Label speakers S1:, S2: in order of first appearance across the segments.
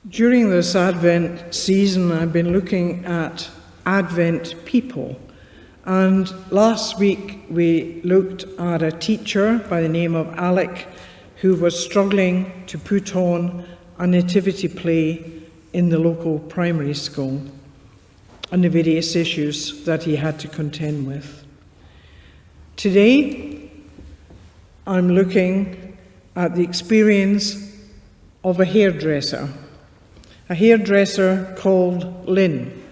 S1: During this Advent season, I've been looking at Advent people. And last week we looked at a teacher by the name of Alec who was struggling to put on a nativity play in the local primary school and the various issues that he had to contend with. Today, I'm looking at the experience of a hairdresser called Lynn.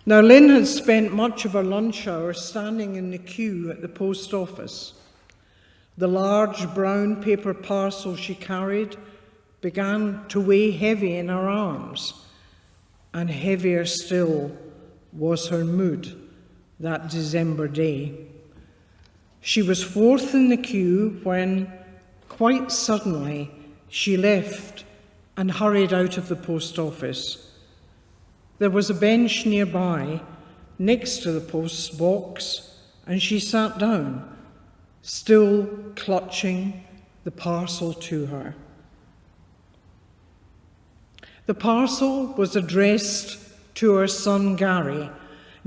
S1: Now, Lynn had spent much of her lunch hour standing in the queue at the post office. The large brown paper parcel she carried began to weigh heavy in her arms, and heavier still was her mood that December day. She was fourth in the queue when, quite suddenly, she left and hurried out of the post office. There was a bench nearby, next to the post box, and she sat down, still clutching the parcel to her. The parcel was addressed to her son Gary.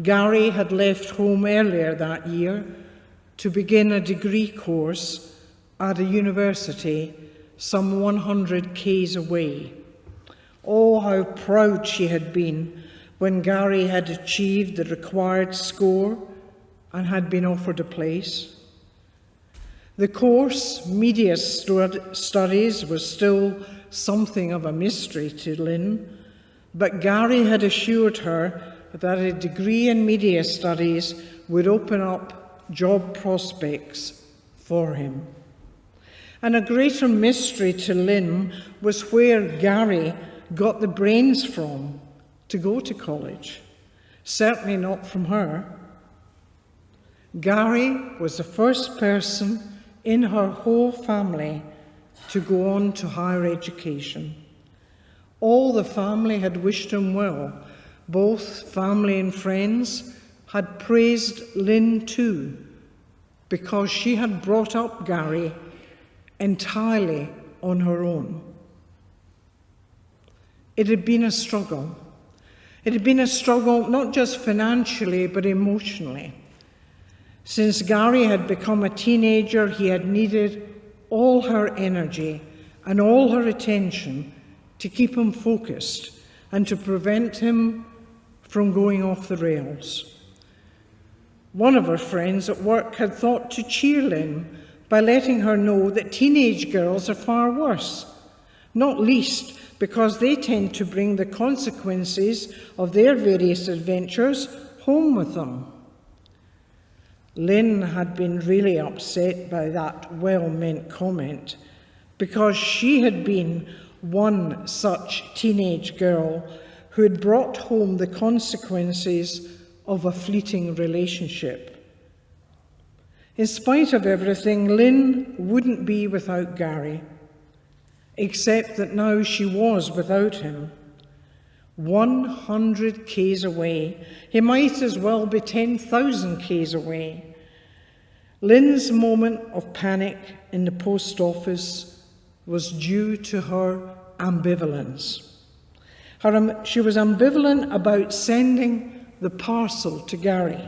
S1: Gary had left home earlier that year to begin a degree course at a university some 100 k's away. Oh, how proud she had been when Gary had achieved the required score and had been offered a place. The course, Media Studies, was still something of a mystery to Lynn, but Gary had assured her that a degree in Media Studies would open up job prospects for him. And a greater mystery to Lynn was where Gary got the brains from to go to college. Certainly not from her. Gary was the first person in her whole family to go on to higher education. All the family had wished him well. Both family and friends had praised Lynn too, because she had brought up Gary entirely on her own. It had been a struggle. It had been a struggle not just financially, but emotionally. Since Gary had become a teenager, he had needed all her energy and all her attention to keep him focused and to prevent him from going off the rails. One of her friends at work had thought to cheer Lynn by letting her know that teenage girls are far worse, not least because they tend to bring the consequences of their various adventures home with them. Lynn had been really upset by that well-meant comment because she had been one such teenage girl who had brought home the consequences of a fleeting relationship. In spite of everything, Lynn wouldn't be without Gary, except that now she was without him. 100 k's away. He might as well be 10,000 k's away. Lynn's moment of panic in the post office was due to her ambivalence. She was ambivalent about sending the parcel to Gary.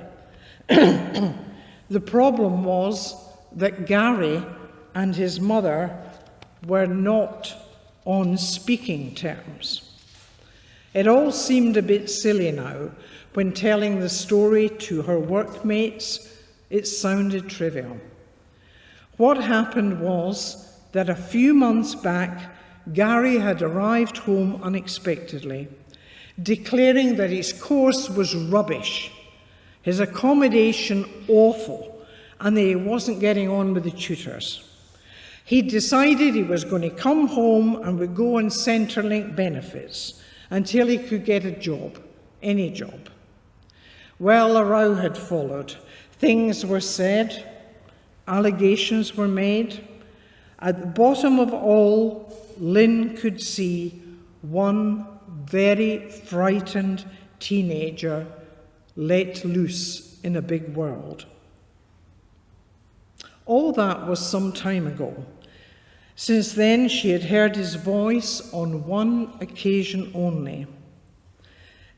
S1: The problem was that Gary and his mother were not on speaking terms. It all seemed a bit silly now. When telling the story to her workmates, it sounded trivial. What happened was that a few months back, Gary had arrived home unexpectedly, declaring that his course was rubbish, his accommodation awful, and that he wasn't getting on with the tutors. He decided he was going to come home and would go on Centrelink benefits until he could get a job, any job. Well, a row had followed. Things were said, allegations were made. At the bottom of all, Lynn could see one very frightened teenager let loose in a big world. All that was some time ago. Since then, she had heard his voice on one occasion only.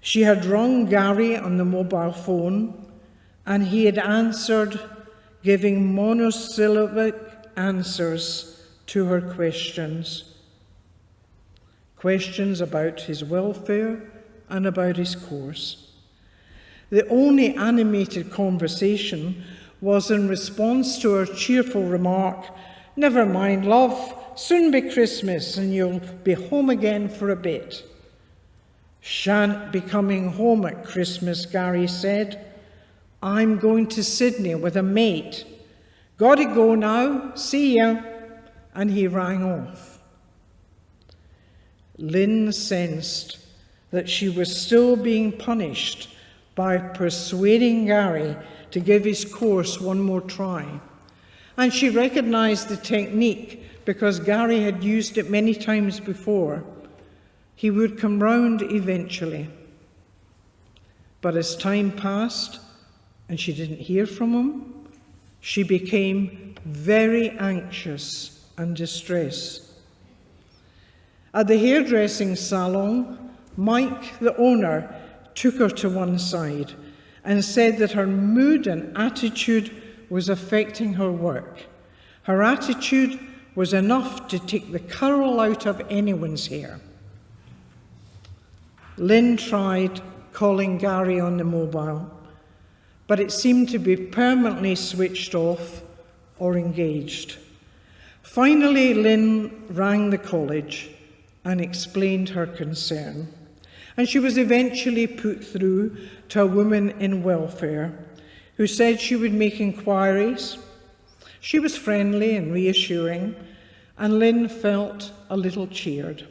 S1: She had rung Gary on the mobile phone, and he had answered, giving monosyllabic answers to her questions. Questions about his welfare and about his course. The only animated conversation was in response to her cheerful remark, "Never mind, love, soon be Christmas and you'll be home again for a bit." "Shan't be coming home at Christmas," Gary said. "I'm going to Sydney with a mate. Gotta go now, see ya." And he rang off. Lynn sensed that she was still being punished by persuading Gary to give his course one more try. And she recognized the technique because Gary had used it many times before. He would come round eventually. But as time passed and she didn't hear from him, she became very anxious and distressed. At the hairdressing salon, Mike, the owner, took her to one side and said that her mood and attitude was affecting her work. Her attitude was enough to take the curl out of anyone's hair. Lynn tried calling Gary on the mobile, but it seemed to be permanently switched off or engaged. Finally, Lynn rang the college and explained her concern, and she was eventually put through to a woman in welfare who said she would make inquiries. She was friendly and reassuring, and Lynn felt a little cheered.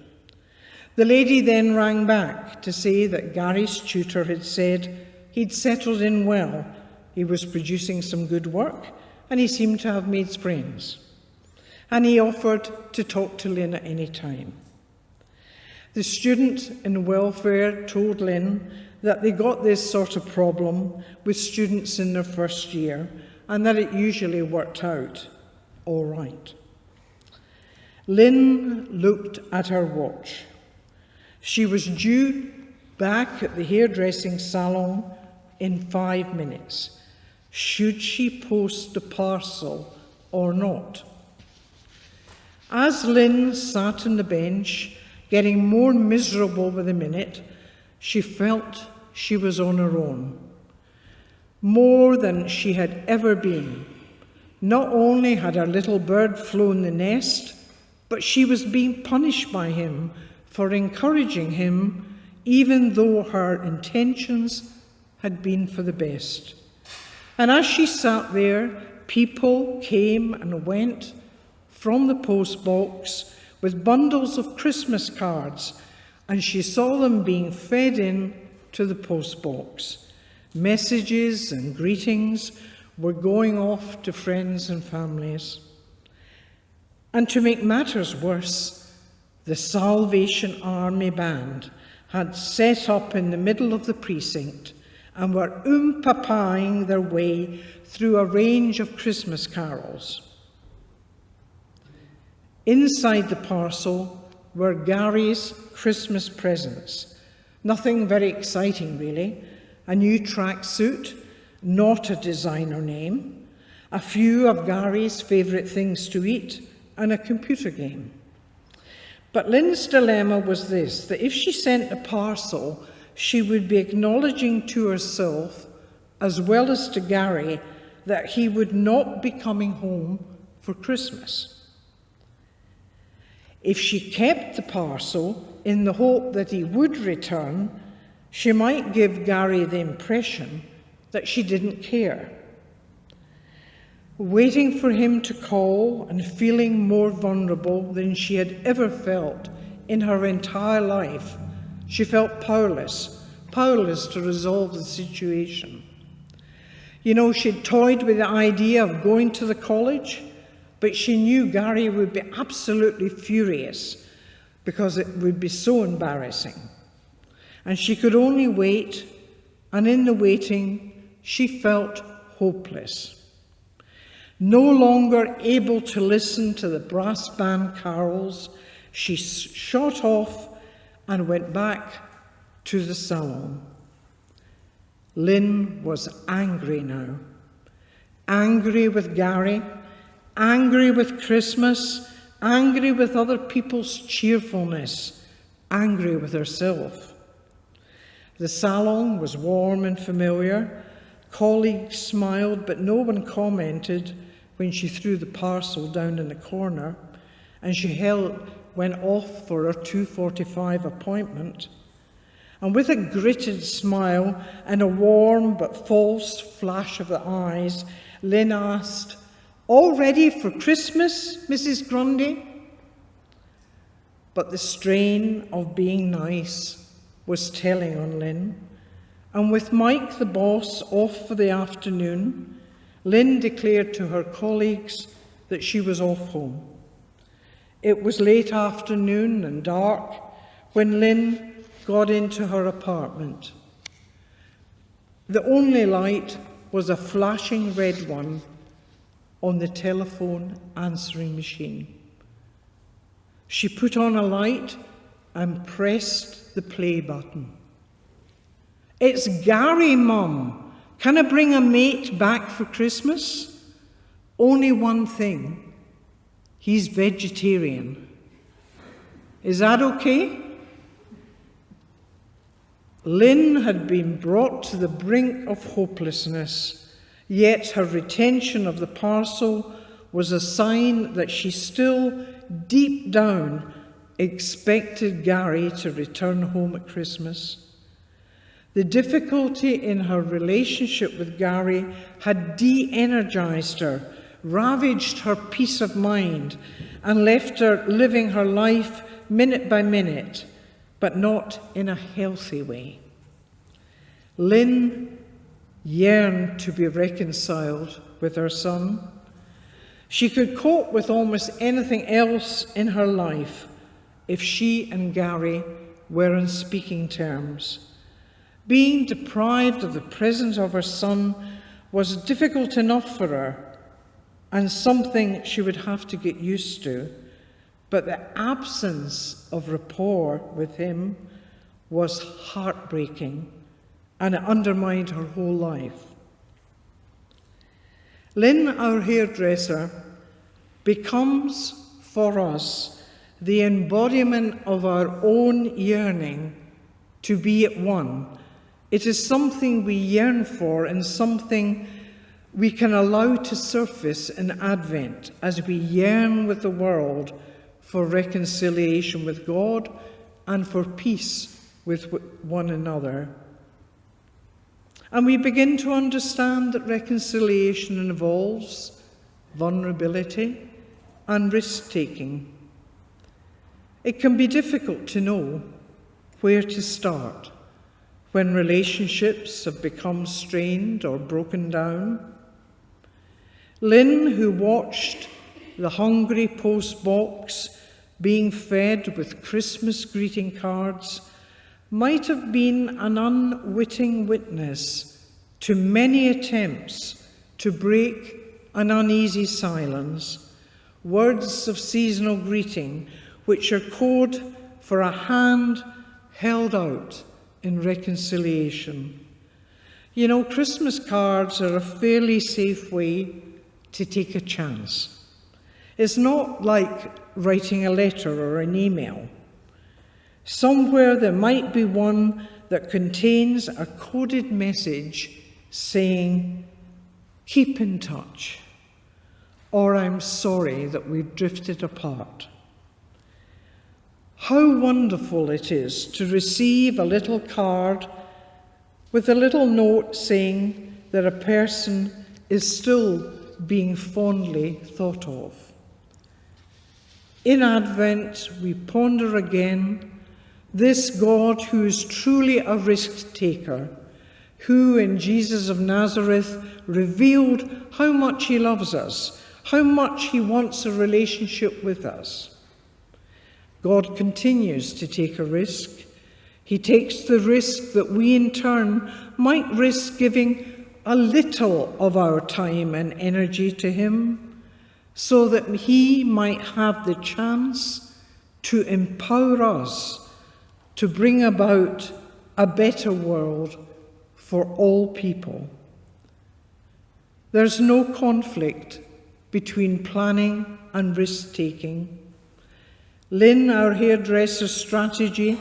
S1: The lady then rang back to say that Gary's tutor had said he'd settled in well, he was producing some good work, and he seemed to have made friends. And he offered to talk to Lynn at any time. The student in welfare told Lynn that they got this sort of problem with students in their first year and that it usually worked out all right. Lynn looked at her watch. She was due back at the hairdressing salon in 5 minutes. Should she post the parcel or not? As Lynn sat on the bench, getting more miserable by the minute, she felt she was on her own, more than she had ever been. Not only had her little bird flown the nest, but she was being punished by him for encouraging him, even though her intentions had been for the best. And as she sat there, people came and went from the post box with bundles of Christmas cards, and she saw them being fed in to the post box. Messages and greetings were going off to friends and families. And to make matters worse, the Salvation Army band had set up in the middle of the precinct and were oompah-pahing their way through a range of Christmas carols. Inside the parcel were Gary's Christmas presents. Nothing very exciting, really. A new tracksuit, not a designer name, a few of Gary's favourite things to eat, and a computer game. But Lynn's dilemma was this, that if she sent a parcel, she would be acknowledging to herself, as well as to Gary, that he would not be coming home for Christmas. If she kept the parcel in the hope that he would return, she might give Gary the impression that she didn't care. Waiting for him to call and feeling more vulnerable than she had ever felt in her entire life, she felt powerless to resolve the situation. You know, she'd toyed with the idea of going to the college, but she knew Gary would be absolutely furious because it would be so embarrassing. And she could only wait, and in the waiting, she felt hopeless. No longer able to listen to the brass band carols, she shot off and went back to the salon. Lynn was angry now. Angry with Gary, angry with Christmas, angry with other people's cheerfulness, angry with herself. The salon was warm and familiar. Colleagues smiled, but no one commented when she threw the parcel down in the corner and she went off for her 2:45 appointment. And with a gritted smile and a warm but false flash of the eyes, Lynn asked, "All ready for Christmas, Mrs. Grundy?" But the strain of being nice was telling on Lynn, and with Mike, the boss, off for the afternoon, Lynn declared to her colleagues that she was off home. It was late afternoon and dark when Lynn got into her apartment. The only light was a flashing red one on the telephone answering machine. She put on a light and pressed the play button. "It's Gary, Mum. Can I bring a mate back for Christmas? Only one thing. He's vegetarian. Is that okay?" Lynn had been brought to the brink of hopelessness, yet her retention of the parcel was a sign that she still, deep down, expected Gary to return home at Christmas. The difficulty in her relationship with Gary had de-energized her, ravaged her peace of mind, and left her living her life minute by minute, but not in a healthy way. Lynn yearned to be reconciled with her son. She could cope with almost anything else in her life if she and Gary were on speaking terms. Being deprived of the presence of her son was difficult enough for her and something she would have to get used to, but the absence of rapport with him was heartbreaking and it undermined her whole life. Lynn, our hairdresser, becomes for us the embodiment of our own yearning to be at one. It is something we yearn for and something we can allow to surface in Advent as we yearn with the world for reconciliation with God and for peace with one another. And we begin to understand that reconciliation involves vulnerability and risk-taking. It can be difficult to know where to start when relationships have become strained or broken down. Lynn, who watched the hungry post box being fed with Christmas greeting cards, might have been an unwitting witness to many attempts to break an uneasy silence, words of seasonal greeting which are code for a hand held out in reconciliation. You know, Christmas cards are a fairly safe way to take a chance. It's not like writing a letter or an email. Somewhere there might be one that contains a coded message saying, "Keep in touch," or "I'm sorry that we've drifted apart." How wonderful it is to receive a little card with a little note saying that a person is still being fondly thought of. In Advent, we ponder again this God who is truly a risk-taker, who in Jesus of Nazareth revealed how much he loves us, how much he wants a relationship with us. God continues to take a risk. He takes the risk that we in turn might risk giving a little of our time and energy to him so that he might have the chance to empower us to bring about a better world for all people. There's no conflict between planning and risk-taking. Lynn, our hairdresser's strategy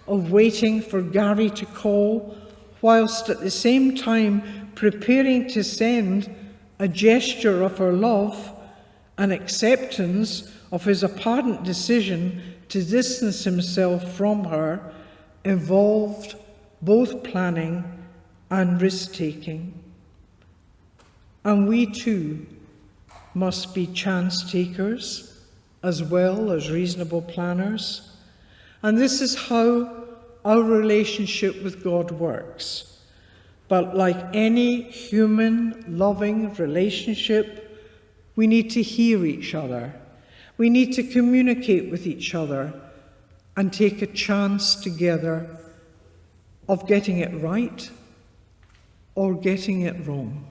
S1: of waiting for Gary to call, whilst at the same time preparing to send a gesture of her love and acceptance of his apparent decision to distance himself from her, involved both planning and risk-taking. And we too must be chance-takers as well as reasonable planners. And this is how our relationship with God works. But like any human, loving relationship, we need to hear each other. We need to communicate with each other and take a chance together of getting it right or getting it wrong.